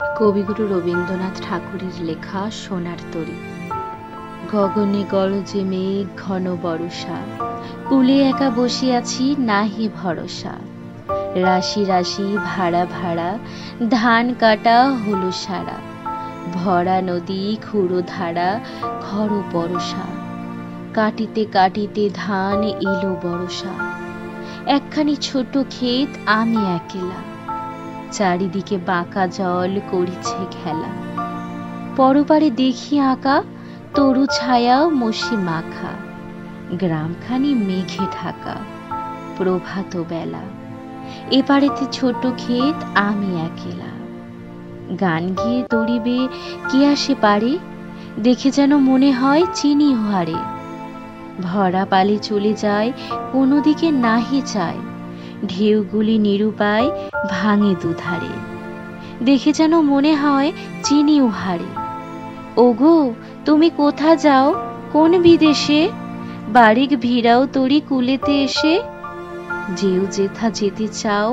কবিগুরু রবীন্দ্রনাথ ঠাকুরের লেখা সোনার তরী। গগনে গরজে মেঘ ঘন বরষা, কূলে একা বসিয়াছি নাহি ভরসা। রাশি রাশি ভাড়া ভাড়া, ধান কাটা হলো সারা। ভরা নদী ক্ষুরো ধারা, খর পরশা। কাটিতে কাটিতে ধান এলো বরষা। একখানি ছোট ক্ষেত আমি একলা, চারিদিকে বাঁকা জল করিছে খেলা। পরপারে দেখি আঁকা তরু ছায়া মসি মাখা, গ্রামখানি মেঘে ঢাকা প্রভাত বেলা। এপারেতে ছোট ক্ষেত আমি একলা, গান গিয়ে তরিবে কে আসে পারে, দেখে যেন মনে হয় চিনি হারে। ভরা পালে চলে যায় কোনো দিকে নাহি চায়, ঢেউগুলি নিরুপায় ভাঙে দুধারে, দেখে যেন মনে হয় চিনি উহারে। ওগো তুমি কোথা যাও কোন বিদেশে, বাড়িক ভিড়াও তরি কুলেতে এসে। যেও যেথা যেতে চাও,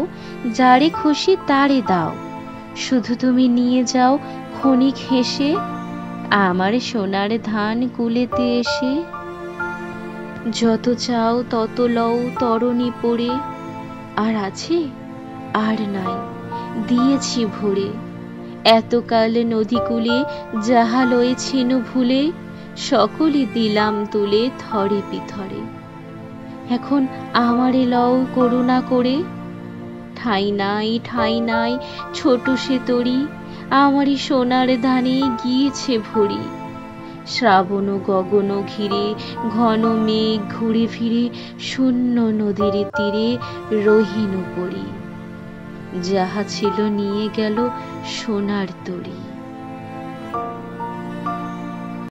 যারে খুশি তারে দাও, শুধু তুমি নিয়ে যাও ক্ষণিক হেসে, আমার সোনার ধান কুলেতে এসে। যত চাও তত লও তরণী পড়ে, আর আছে আর নাই দিয়েছি ভরে। এতকাল নদীকূলে যাহা লয়েছিনু ভুলে, সকলই দিলাম তুলে থরে পিথরে। এখন আমারে লও করুণা করে, ঠাঁই নাই ছোট সে তরী, আমারই সোনার ধানে গিয়েছে ভরি। শ্রাবণ গগন ঘিরে ঘন মেঘ ঘুরে ফিরে, শূন্য নদীর তীরে রহিনু পড়ি। যাহা ছিল নিয়ে গেল সোনার তরী।